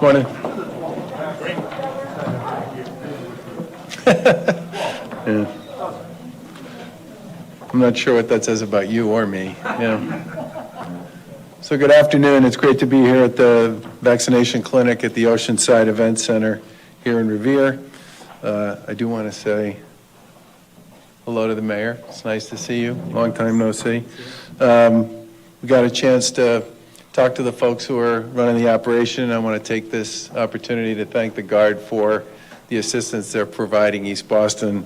Morning. Yeah. I'm not sure what that says about you or me. Yeah. So good afternoon. It's great to be here at the vaccination clinic at the Oceanside Events Center here in Revere. I do want to say hello to the mayor. It's nice to see you. Long time no see. We got a chance to talk to the folks who are running the operation. I want to take this opportunity to thank the Guard for the assistance they're providing East Boston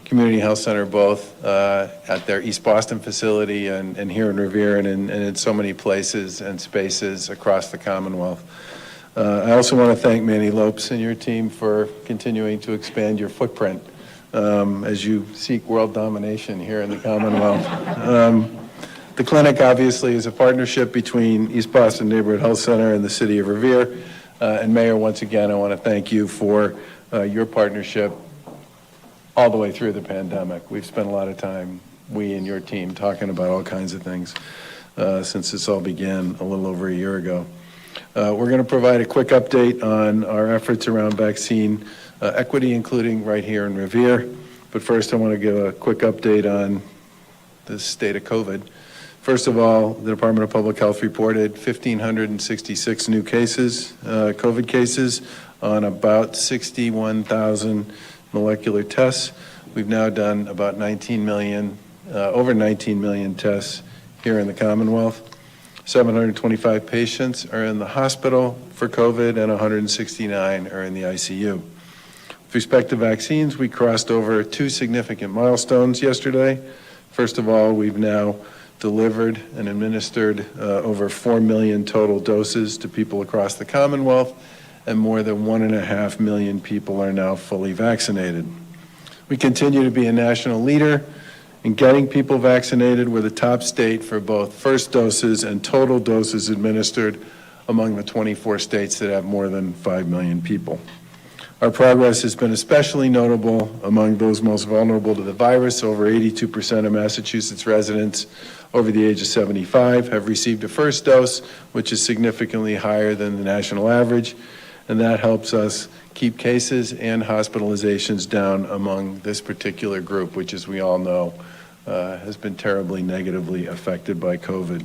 Community Health Center, both at their East Boston facility and here in Revere and in so many places and spaces across the Commonwealth. I also want to thank Manny, Lopes, and your team for continuing to expand your footprint as you seek world domination here in the Commonwealth. The clinic obviously is a partnership between East Boston Neighborhood Health Center and the City of Revere. And Mayor, once again, I want to thank you for your partnership all the way through the pandemic. We've spent a lot of time, we and your team, talking about all kinds of things since this all began a little over a year ago. We're going to provide a quick update on our efforts around vaccine equity, including right here in Revere. But first, I want to give a quick update on the state of COVID. First of all, the Department of Public Health reported 1,566 new cases, COVID cases, on about 61,000 molecular tests. We've now done about 19 million, over 19 million tests here in the Commonwealth. 725 patients are in the hospital for COVID and 169 are in the ICU. With respect to vaccines, we crossed over two significant milestones yesterday. First of all, we've now delivered and administered over 4 million total doses to people across the Commonwealth, and more than 1.5 million people are now fully vaccinated. We continue to be a national leader in getting people vaccinated. We're the top state for both first doses and total doses administered among the 24 states that have more than 5 million people. Our progress has been especially notable among those most vulnerable to the virus. Over 82% of Massachusetts residents over the age of 75 have received a first dose, which is significantly higher than the national average, and that helps us keep cases and hospitalizations down among this particular group, which, as we all know, has been terribly negatively affected by COVID.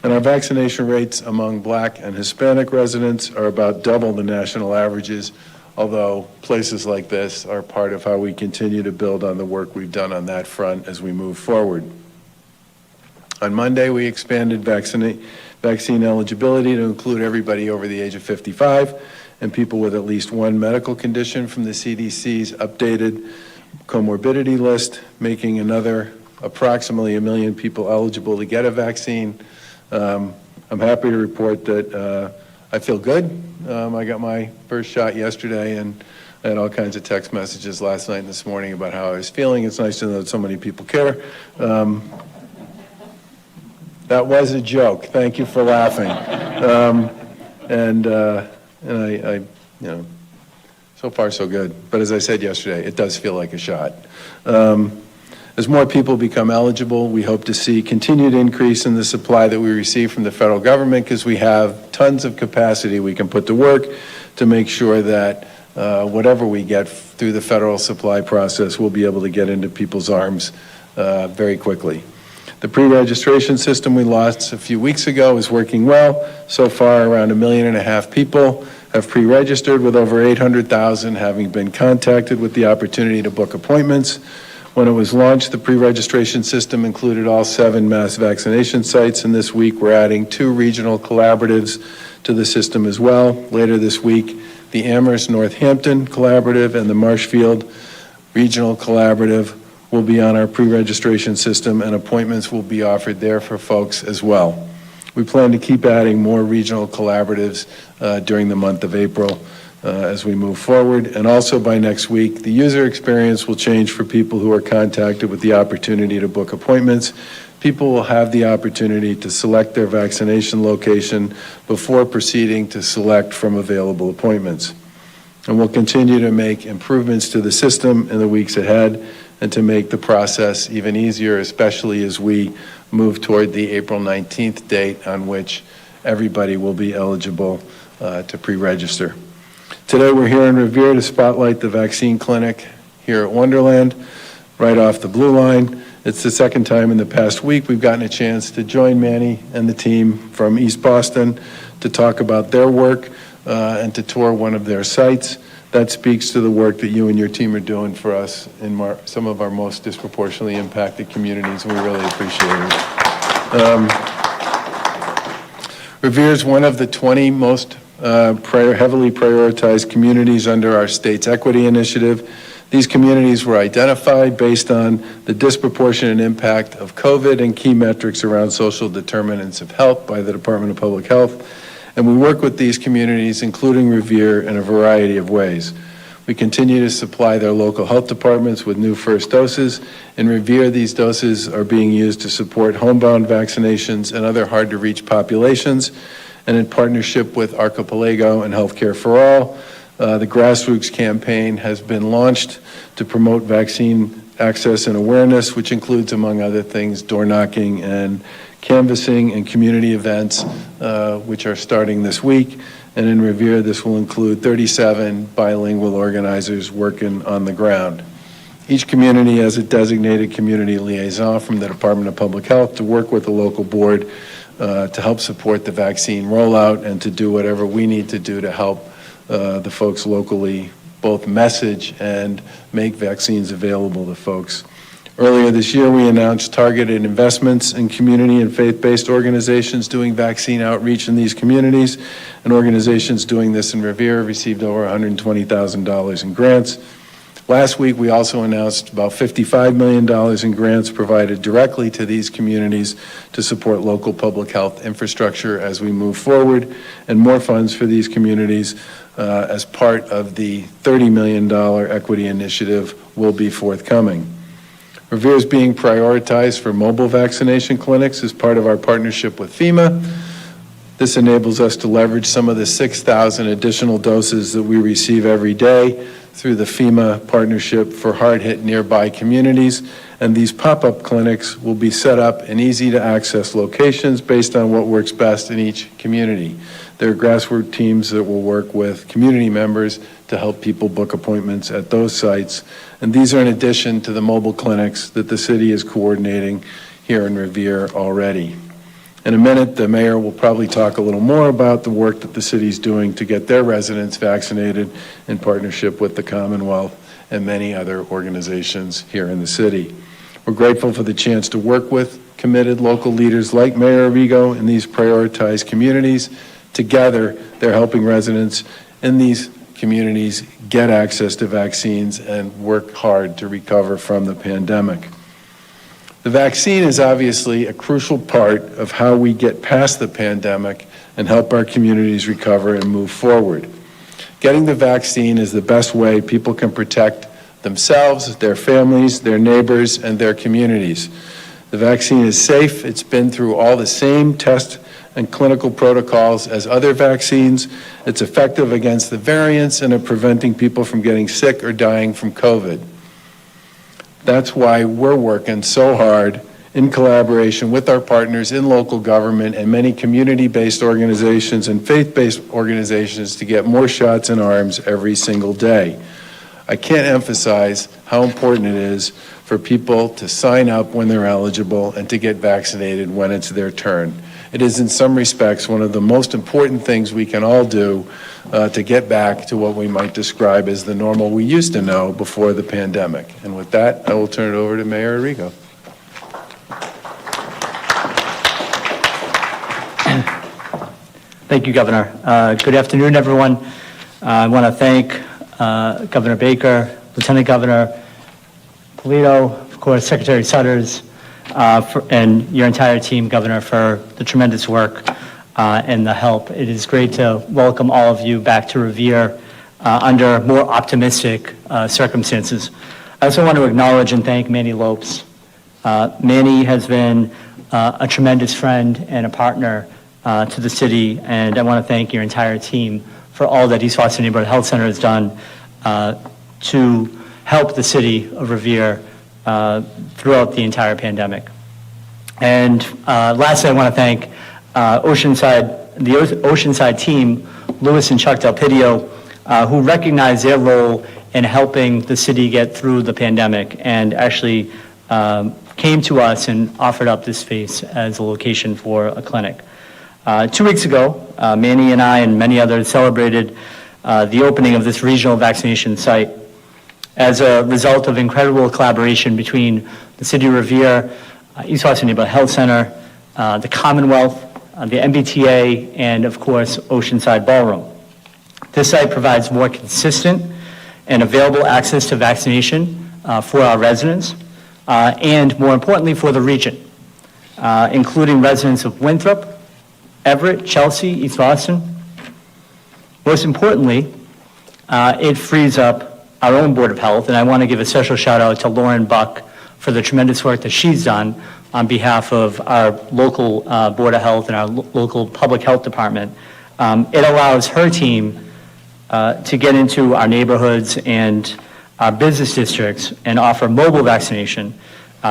And our vaccination rates among Black and Hispanic residents are about double the national averages, although places like this are part of how we continue to build on the work we've done on that front as we move forward. On Monday, we expanded vaccine eligibility to include everybody over the age of 55 and people with at least one medical condition from the CDC's updated comorbidity list, making another approximately 1 million people eligible to get a vaccine. I'm happy to report that I feel good. I got my first shot yesterday, and I had all kinds of text messages last night and this morning about how I was feeling. It's nice to know that so many people care. That was a joke. Thank you for laughing. And I, you know, so far so good. But as I said yesterday, it does feel like a shot. As more people become eligible, we hope to see continued increase in the supply that we receive from the federal government, because we have tons of capacity we can put to work to make sure that whatever we get through the federal supply process, we'll be able to get into people's arms very quickly. The pre-registration system we launched a few weeks ago is working well. So far, around 1.5 million people have pre-registered, with over 800,000 having been contacted with the opportunity to book appointments. When it was launched, the pre-registration system included all 7 mass vaccination sites, and this week we're adding 2 regional collaboratives to the system as well. Later this week, the Amherst Northampton Collaborative and the Marshfield Regional Collaborative will be on our pre-registration system, and appointments will be offered there for folks as well. We plan to keep adding more regional collaboratives during the month of April as we move forward. And also by next week, the user experience will change for people who are contacted with the opportunity to book appointments. People will have the opportunity to select their vaccination location before proceeding to select from available appointments. And we'll continue to make improvements to the system in the weeks ahead and to make the process even easier, especially as we move toward the April 19th date on which everybody will be eligible to pre-register. Today we're here in Revere to spotlight the vaccine clinic here at Wonderland, right off the Blue Line. It's the second time in the past week we've gotten a chance to join Manny and the team from East Boston to talk about their work and to tour one of their sites. That speaks to the work that you and your team are doing for us in some of our most disproportionately impacted communities, and we really appreciate it. Revere is one of the 20 most heavily prioritized communities under our state's equity initiative. These communities were identified based on the disproportionate impact of COVID and key metrics around social determinants of health by the Department of Public Health. And we work with these communities, including Revere, in a variety of ways. We continue to supply their local health departments with new first doses. In Revere, these doses are being used to support homebound vaccinations and other hard-to-reach populations. And in partnership with Archipelago and Healthcare for All, the grassroots campaign has been launched to promote vaccine access and awareness, which includes, among other things, door knocking and canvassing and community events, which are starting this week. And in Revere, this will include 37 bilingual organizers working on the ground. Each community has a designated community liaison from the Department of Public Health to work with the local board to help support the vaccine rollout and to do whatever we need to do to help the folks locally both message and make vaccines available to folks. Earlier this year, we announced targeted investments in community and faith-based organizations doing vaccine outreach in these communities, and organizations doing this in Revere received over $120,000 in grants. Last week, we also announced about $55 million in grants provided directly to these communities to support local public health infrastructure as we move forward, and more funds for these communities as part of the $30 million equity initiative will be forthcoming. Revere is being prioritized for mobile vaccination clinics as part of our partnership with FEMA. This enables us to leverage some of the 6,000 additional doses that we receive every day through the FEMA partnership for hard-hit nearby communities. And these pop-up clinics will be set up in easy-to-access locations based on what works best in each community. There are grassroots teams that will work with community members to help people book appointments at those sites. And these are in addition to the mobile clinics that the city is coordinating here in Revere already. In a minute, the mayor will probably talk a little more about the work that the city's doing to get their residents vaccinated in partnership with the Commonwealth and many other organizations here in the city. We're grateful for the chance to work with committed local leaders like Mayor Arrigo in these prioritized communities. Together, they're helping residents in these communities get access to vaccines and work hard to recover from the pandemic. The vaccine is obviously a crucial part of how we get past the pandemic and help our communities recover and move forward. Getting the vaccine is the best way people can protect themselves, their families, their neighbors, and their communities. The vaccine is safe. It's been through all the same tests and clinical protocols as other vaccines. It's effective against the variants and at preventing people from getting sick or dying from COVID. That's why we're working so hard in collaboration with our partners in local government and many community-based organizations and faith-based organizations to get more shots in arms every single day. I can't emphasize how important it is for people to sign up when they're eligible and to get vaccinated when it's their turn. It is in some respects one of the most important things we can all do to get back to what we might describe as the normal we used to know before the pandemic. And with that, I will turn it over to Mayor Arrigo. Thank you, Governor. Good afternoon, everyone. I want to thank Governor Baker, Lieutenant Governor Polito, of course, Secretary Sudders, and your entire team, Governor, for the tremendous work and the help. It is great to welcome all of you back to Revere under more optimistic circumstances. I also want to acknowledge and thank Manny Lopes. Manny has been a tremendous friend and a partner to the city, and I want to thank your entire team for all that East Boston Neighborhood Health Center has done to help the city of Revere throughout the entire pandemic. And lastly, I want to thank Oceanside the Oceanside team, Louis and Chuck Del Pidio, who recognize their role in helping the city get through the pandemic and actually came to us and offered up this space as a location for a clinic. 2 weeks ago, Manny and I and many others celebrated the opening of this regional vaccination site as a result of incredible collaboration between the City of Revere, East Boston Neighborhood Health Center, the Commonwealth, the MBTA, and of course, Oceanside Ballroom. This site provides more consistent and available access to vaccination for our residents, and more importantly, for the region, including residents of Winthrop, Everett, Chelsea, East Boston. Most importantly, it frees up our own Board of Health, and I want to give a special shout out to Lauren Buck for the tremendous work that she's done on behalf of our local Board of Health and our local Public Health Department. It allows her team to get into our neighborhoods and our business districts and offer mobile vaccination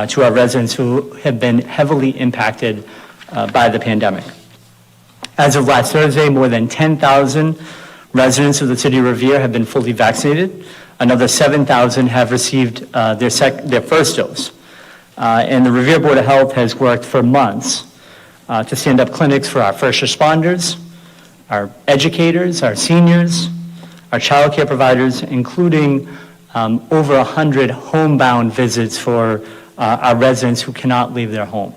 to our residents who have been heavily impacted by the pandemic. As of last Thursday, more than 10,000 residents of the City of Revere have been fully vaccinated. Another 7,000 have received their first dose. And the Revere Board of Health has worked for months to stand up clinics for our first responders, our educators, our seniors, our child care providers, including over 100 homebound visits for our residents who cannot leave their home.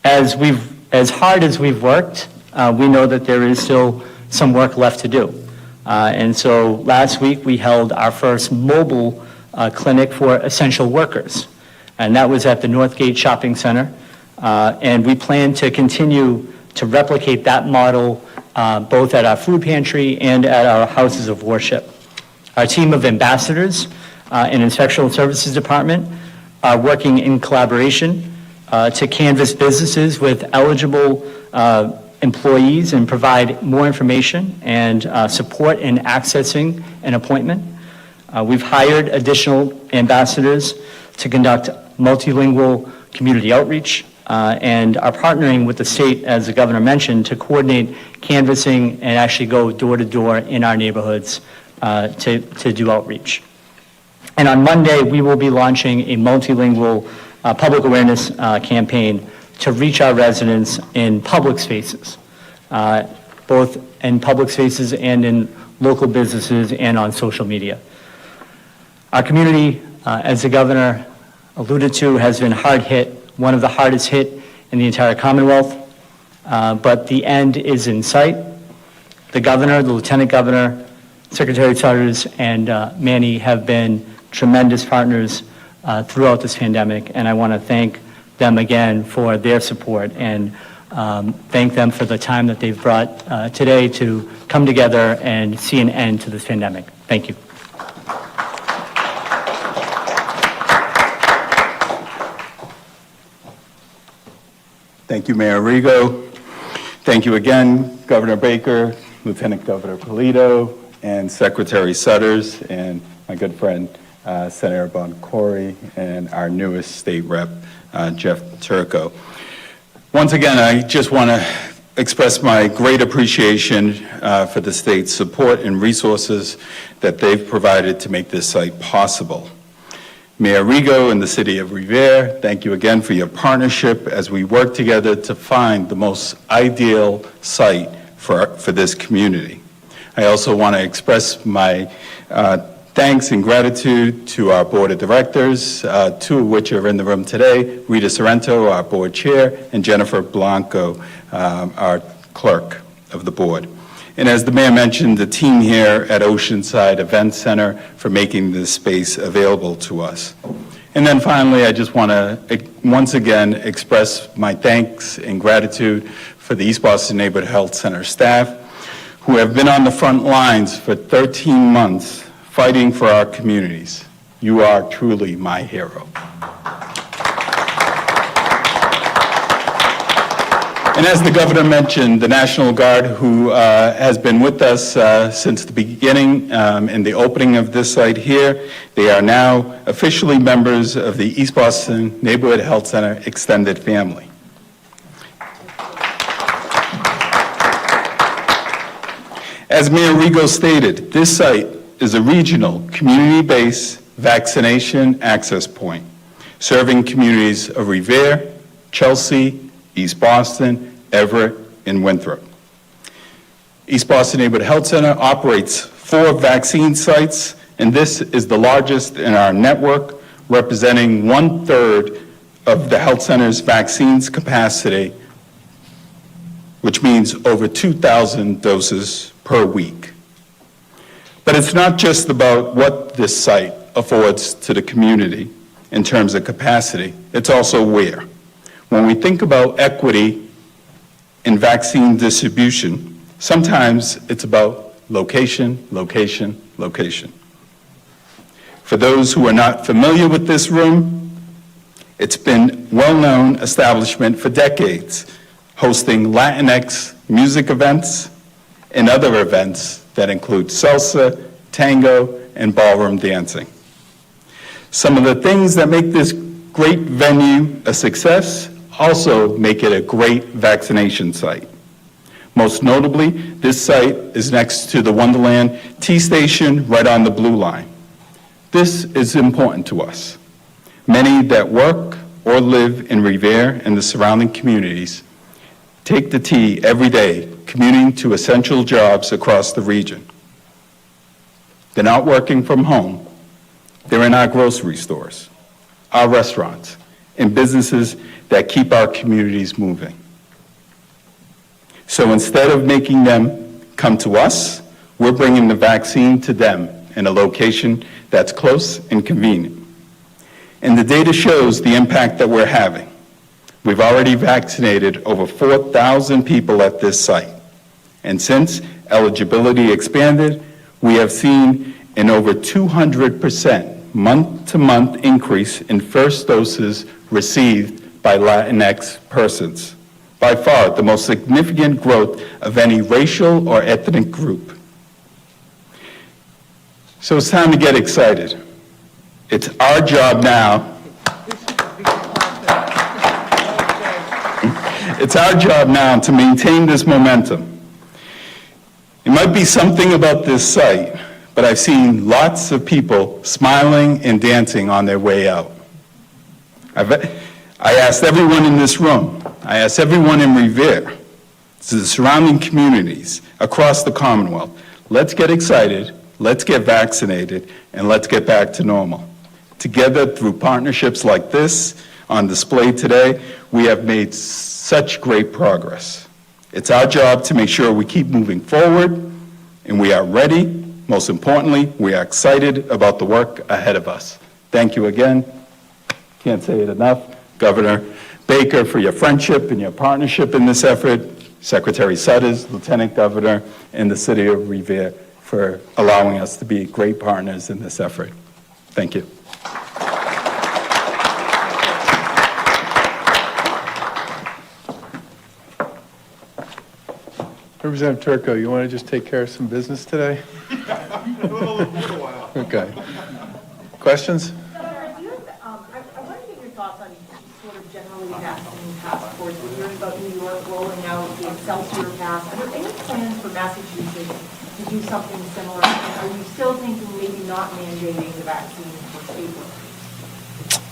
As hard as we've worked, we know that there is still some work left to do. And so last week we held our first mobile clinic for essential workers, and that was at the Northgate Shopping Center. And we plan to continue to replicate that model both at our food pantry and at our houses of worship. Our team of ambassadors and Inspectional Services Department are working in collaboration to canvass businesses with eligible employees and provide more information and support in accessing an appointment. We've hired additional ambassadors to conduct multilingual community outreach and are partnering with the state, as the governor mentioned, to coordinate canvassing and actually go door to door in our neighborhoods to do outreach. And on Monday, we will be launching a multilingual public awareness campaign to reach our residents in public spaces, both in public spaces and in local businesses and on social media. Our community, as the governor alluded to, has been hard hit, one of the hardest hit in the entire Commonwealth, but the end is in sight. The governor, the lieutenant governor, Secretary Sudders, and Manny have been tremendous partners throughout this pandemic, and I want to thank them again for their support and thank them for the time that they've brought today to come together and see an end to this pandemic. Thank you. Thank you, Mayor Arrigo. Thank you again, Governor Baker, Lieutenant Governor Polito, and Secretary Sudders, and my good friend, Senator Boncory, and our newest state rep, Jeff Turco. Once again, I just want to express my great appreciation for the state's support and resources that they've provided to make this site possible. Mayor Arrigo and the City of Revere, thank you again for your partnership as we work together to find the most ideal site for this community. I also want to express my thanks and gratitude to our Board of Directors, two of which are in the room today, Rita Sorrento, our Board Chair, and Jennifer Blanco, our Clerk of the Board. And as the Mayor mentioned, the team here at Oceanside Events Center for making this space available to us. And then finally, I just want to once again express my thanks and gratitude for the East Boston Neighborhood Health Center staff who have been on the front lines for 13 months fighting for our communities. You are truly my hero. And as the governor mentioned, the National Guard, who has been with us since the beginning and the opening of this site here, they are now officially members of the East Boston Neighborhood Health Center extended family. As Mayor Arrigo stated, this site is a regional, community-based vaccination access point, serving communities of Revere, Chelsea, East Boston, Everett, and Winthrop. East Boston Neighborhood Health Center operates 4 vaccine sites, and this is the largest in our network, representing 1/3 of the health center's vaccines capacity, which means over 2,000 doses per week. But it's not just about what this site affords to the community in terms of capacity, it's also where. When we think about equity in vaccine distribution, sometimes it's about location, location, location. For those who are not familiar with this room, it's been a well-known establishment for decades, hosting Latinx music events and other events that include salsa, tango, and ballroom dancing. Some of the things that make this great venue a success also make it a great vaccination site. Most notably, this site is next to the Wonderland T Station right on the Blue Line. This is important to us. Many that work or live in Revere and the surrounding communities take the T every day, commuting to essential jobs across the region. They're not working from home. They're in our grocery stores, our restaurants, and businesses that keep our communities moving. So instead of making them come to us, we're bringing the vaccine to them in a location that's close and convenient. And the data shows the impact that we're having. We've already vaccinated over 4,000 people at this site. And since eligibility expanded, we have seen an over 200% month-to-month increase in first doses received by Latinx persons. By far, the most significant growth of any racial or ethnic group. So it's time to get excited. It's our job now. It's our job now to maintain this momentum. It might be something about this site, but I've seen lots of people smiling and dancing on their way out. I asked everyone in this room, I asked everyone in Revere, to the surrounding communities across the Commonwealth, let's get excited, let's get vaccinated, and let's get back to normal. Together, through partnerships like this on display today, we have made such great progress. It's our job to make sure we keep moving forward, and we are ready. Most importantly, we are excited about the work ahead of us. Thank you again. Can't say it enough. Governor Baker, for your friendship and your partnership in this effort. Secretary Sudders, Lieutenant Governor, and the City of Revere for allowing us to be great partners in this effort. Thank you. Representative Turco, you want to just take care of some business today? Okay. Questions? I want to get your thoughts on sort of generally vaccine task force. We're hearing about New York rolling out the Excelsior Pass. Are there any plans for Massachusetts to do something similar? And are you still thinking maybe not mandating the vaccine for state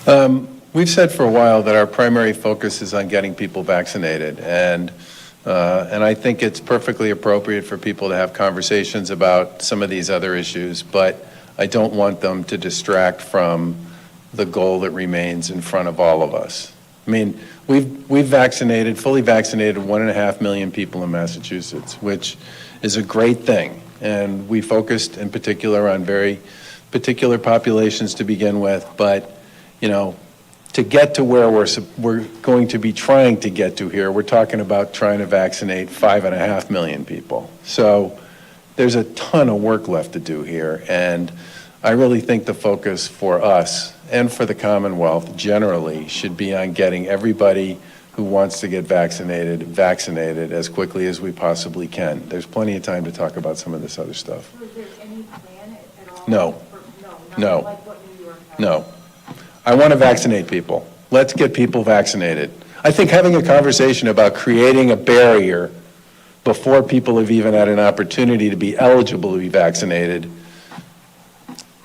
workers? We've said for a while that our primary focus is on getting people vaccinated, and I think it's perfectly appropriate for people to have conversations about some of these other issues, but I don't want them to distract from the goal that remains in front of all of us. I mean, we've vaccinated, fully vaccinated 1.5 million people in Massachusetts, which is a great thing, and we focused in particular on very particular populations to begin with, but, you know, to get to where we're going to be trying to get to here, we're talking about trying to vaccinate 5.5 million people. So there's a ton of work left to do here, and I really think the focus for us and for the Commonwealth generally should be on getting everybody who wants to get vaccinated as quickly as we possibly can. There's plenty of time to talk about some of this other stuff. So is there any plan at all? No. No. Like what New York has? No. I want to vaccinate people. Let's get people vaccinated. I think having a conversation about creating a barrier before people have even had an opportunity to be eligible to be vaccinated.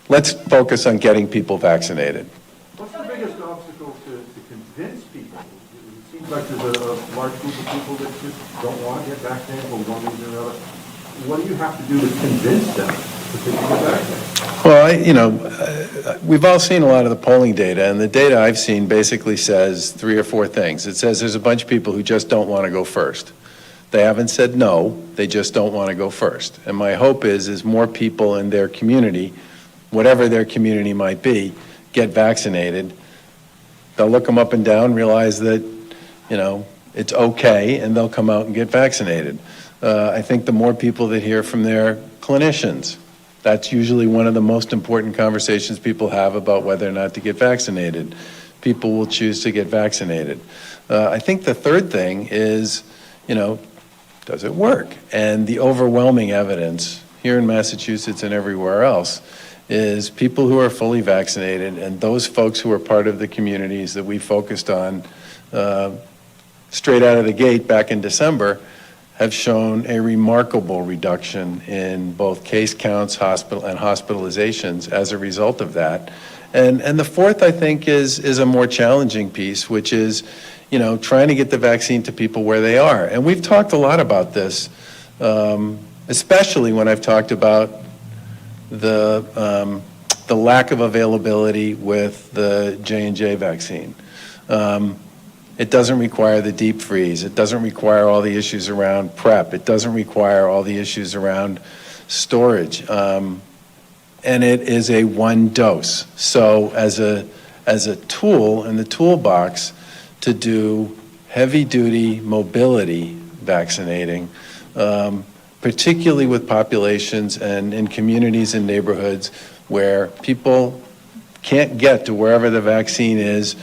Let's focus on getting people vaccinated. What's the biggest obstacle to convince people? It seems like there's a large group of people that just don't want to get vaccinated for one reason or another. What do you have to do to convince them to get vaccinated? Well, we've all seen a lot of the polling data, and the data I've seen basically says 3 or 4 things. It says there's a bunch of people who just don't want to go first. They haven't said no, they just don't want to go first. And my hope is more people in their community, whatever their community might be, get vaccinated. They'll look them up and down, realize that, it's okay, and they'll come out and get vaccinated. I think the more people that hear from their clinicians, that's usually one of the most important conversations people have about whether or not to get vaccinated. People will choose to get vaccinated. I think the third thing is, does it work? And the overwhelming evidence here in Massachusetts and everywhere else is people who are fully vaccinated and those folks who are part of the communities that we focused on straight out of the gate back in December have shown a remarkable reduction in both case counts, hospitalizations as a result of that. And the fourth, I think, is a more challenging piece, which is, trying to get the vaccine to people where they are. And we've talked a lot about this, especially when I've talked about the lack of availability with the J&J vaccine. It doesn't require the deep freeze. It doesn't require all the issues around prep. It doesn't require all the issues around storage. And it is a one dose. So as a tool in the toolbox to do heavy duty mobility vaccinating, particularly with populations and in communities and neighborhoods where people can't get to wherever the vaccine is,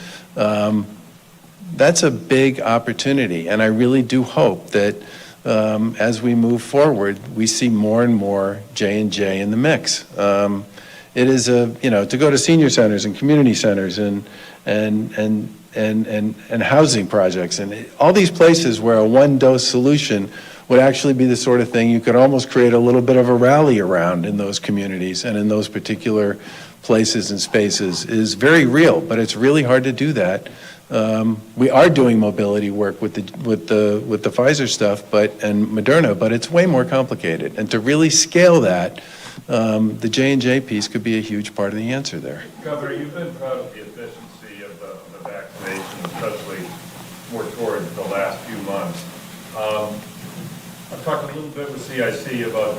that's a big opportunity. And I really do hope that as we move forward, we see more and more J&J in the mix. It is to go to senior centers and community centers and housing projects and all these places where a one-dose solution would actually be the sort of thing you could almost create a little bit of a rally around in those communities and in those particular places and spaces is very real, but it's really hard to do that. We are doing mobility work with the Pfizer stuff, and Moderna, but it's way more complicated. And to really scale that, the J&J piece could be a huge part of the answer there. Governor, you've been proud of the efficiency of the vaccination, especially more towards the last few months. I've talked a little bit with CIC about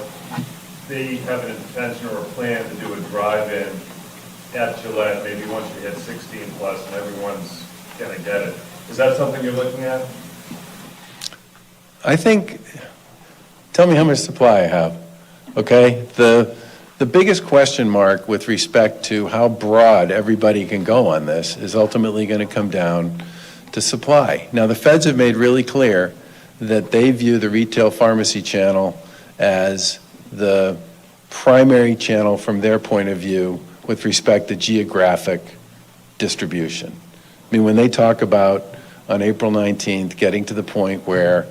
they have an intention or a plan to do a drive-in at Gillette, maybe once you hit 16 plus and everyone's going to get it. Is that something you're looking at? I think, tell me how much supply I have, okay? The biggest question mark with respect to how broad everybody can go on this is ultimately going to come down to supply. Now, the feds have made really clear that they view the retail pharmacy channel as the primary channel from their point of view with respect to geographic distribution. I mean, when they talk about on April 19th getting to the point where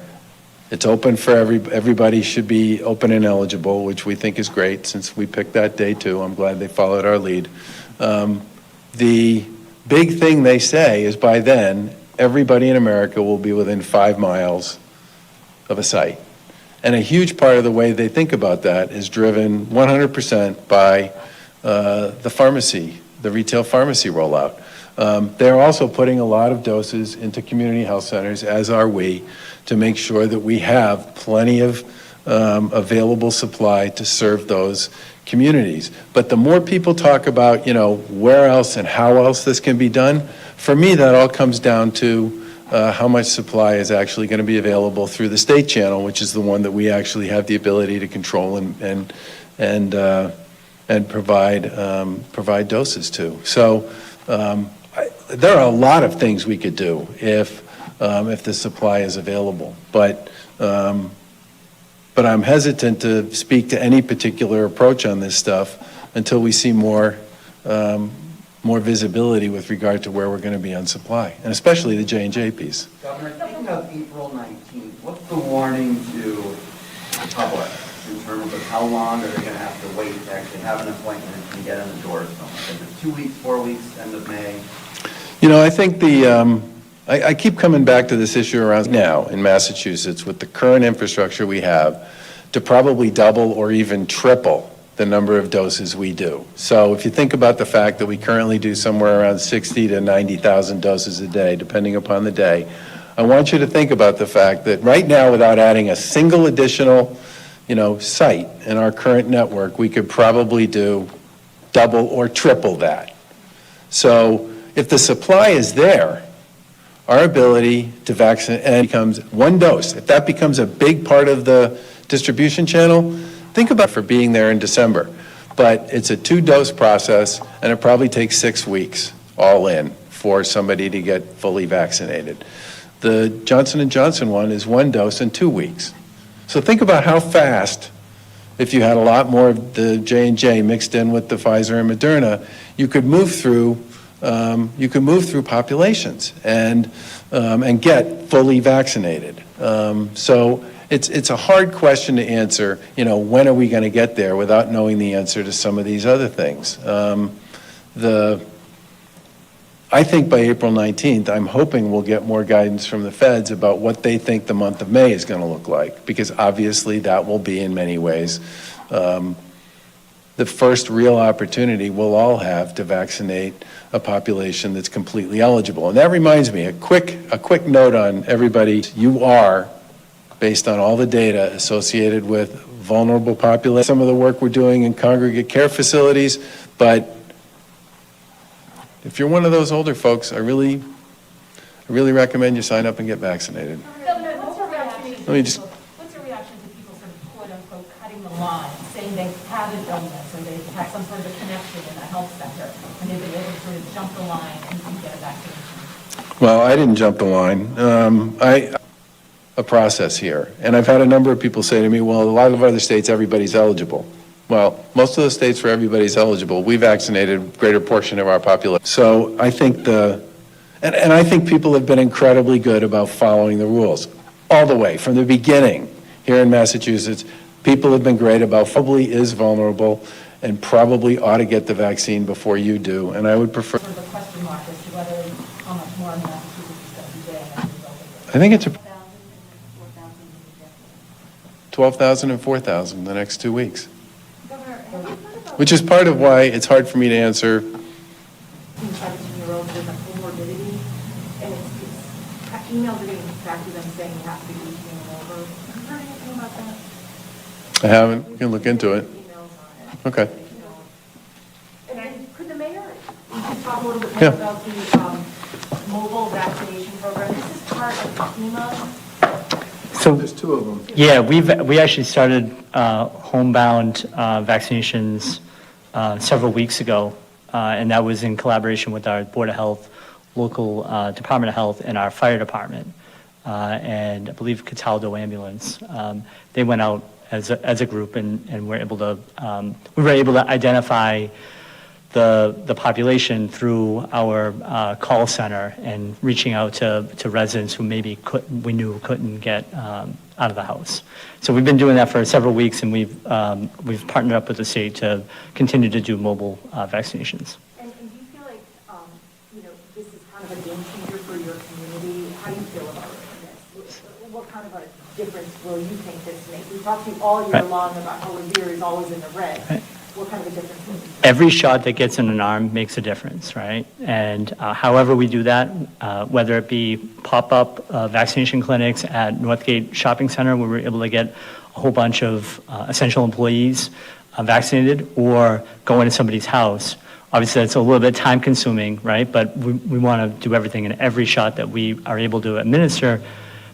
it's open for everybody should be open and eligible, which we think is great since we picked that day too. I'm glad they followed our lead. The big thing they say is by then, everybody in America will be within 5 miles of a site. And a huge part of the way they think about that is driven 100% by the pharmacy, the retail pharmacy rollout. They're also putting a lot of doses into community health centers, as are we, to make sure that we have plenty of available supply to serve those communities. But the more people talk about, where else and how else this can be done, for me, that all comes down to how much supply is actually going to be available through the state channel, which is the one that we actually have the ability to control and provide doses to. So there are a lot of things we could do if the supply is available, but I'm hesitant to speak to any particular approach on this stuff until we see more visibility with regard to where we're going to be on supply, and especially the J&J piece. Governor, thinking of April 19th, what's the warning to the public in terms of how long are they going to have to wait to actually have an appointment and get in the door? So, is it 2 weeks, 4 weeks, end of May? You know, I think I keep coming back to this issue around now in Massachusetts with the current infrastructure we have to probably double or even triple the number of doses we do. So if you think about the fact that we currently do somewhere around 60 to 90,000 doses a day, depending upon the day, I want you to think about the fact that right now, without adding a single additional, site in our current network, we could probably do double or triple that. So if the supply is there, our ability to vaccinate becomes one dose. If that becomes a big part of the distribution channel, think about for being there in December. But it's a 2-dose process, and it probably takes 6 weeks all in for somebody to get fully vaccinated. The Johnson & Johnson one is 1 dose in 2 weeks. So think about how fast, if you had a lot more of the J&J mixed in with the Pfizer and Moderna, you could move through populations and get fully vaccinated. So it's a hard question to answer, when are we going to get there without knowing the answer to some of these other things. I think by April 19th, I'm hoping we'll get more guidance from the feds about what they think the month of May is going to look like, because obviously that will be in many ways the first real opportunity we'll all have to vaccinate a population that's completely eligible. And that reminds me, a quick note on everybody. You are, based on all the data associated with vulnerable populations, some of the work we're doing in congregate care facilities, but if you're one of those older folks, I really recommend you sign up and get vaccinated. Governor, what's your reaction Let me just- what's your reaction to people sort of quote unquote cutting the line, saying they have an illness or they have some sort of a connection in a health center and they've been able to sort of jump the line and get a vaccination? Well, I didn't jump the line. A process here. And I've had a number of people say to me, well, a lot of other states, everybody's eligible. Well, most of the states where everybody's eligible, we vaccinated a greater portion of our population. So I think and I think people have been incredibly good about following the rules all the way from the beginning here in Massachusetts. People have been great about probably is vulnerable and probably ought to get the vaccine before you do. And I would prefer. Sort of a question mark as to whether how much more Massachusetts is going to be getting as a result of it. I think it's 12,000 and 4,000 the next 2 weeks, Governor, have you thought about which is part of why it's hard for me to answer. 17-year-olds with a comorbidity, and it's emails are getting back to them saying you have to be reaching over. Have you heard anything about that? I haven't. You can look into it. Emails on it. Okay. And then could the mayor, you could talk a little bit more Yeah. about the mobile vaccination program? This is part of FEMA. So, There's 2 of them. yeah, we actually started homebound vaccinations several weeks ago, and that was in collaboration with our Board of Health, local Department of Health, and our fire department, and I believe Cataldo Ambulance. They went out as a group, and we were able to identify the population through our call center and reaching out to residents who maybe we knew couldn't get out of the house. So we've been doing that for several weeks, and we've partnered up with the state to continue to do mobile vaccinations. And do you feel like, this is kind of a game changer for your community? How do you feel about this? What kind of a difference will you think this makes? We talked to you all year Right. long about how Revere is always in the red. Right. What kind of a difference will you think? Every shot that gets in an arm makes a difference, right? And however we do that, whether it be pop-up vaccination clinics at Northgate Shopping Center, where we're able to get a whole bunch of essential employees vaccinated, or go into somebody's house. Obviously, that's a little bit time-consuming, right? But we want to do everything, and every shot that we are able to administer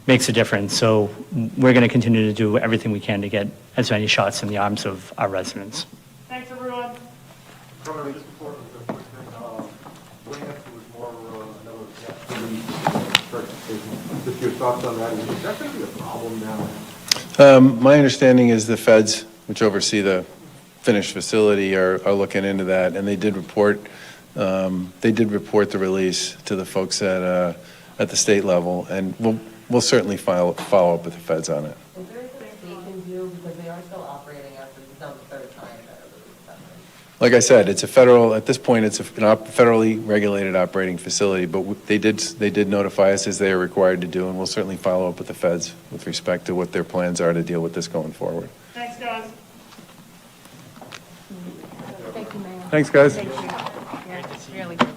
makes a difference. So we're going to continue to do everything we can to get as many shots in the arms of our residents. Thanks, everyone. Governor, just before, Lance was more another guest presentation. Just your thoughts on that. Is that going to be a problem now? My understanding is the feds, which oversee the finished facility, are looking into that, and they did report the release to the folks at the state level, and we'll certainly follow up with the feds on it. Is there anything they can do, because operating after you've done the third time. Like I said, it's a federal, at this point, it's a federally regulated operating facility, but they did notify us as they are required to do, and we'll certainly follow up with the feds with respect to what their plans are to deal with this going forward. Thanks, guys. Thank you, Mayor. Thanks, guys. Thank you. Yeah, it's really good.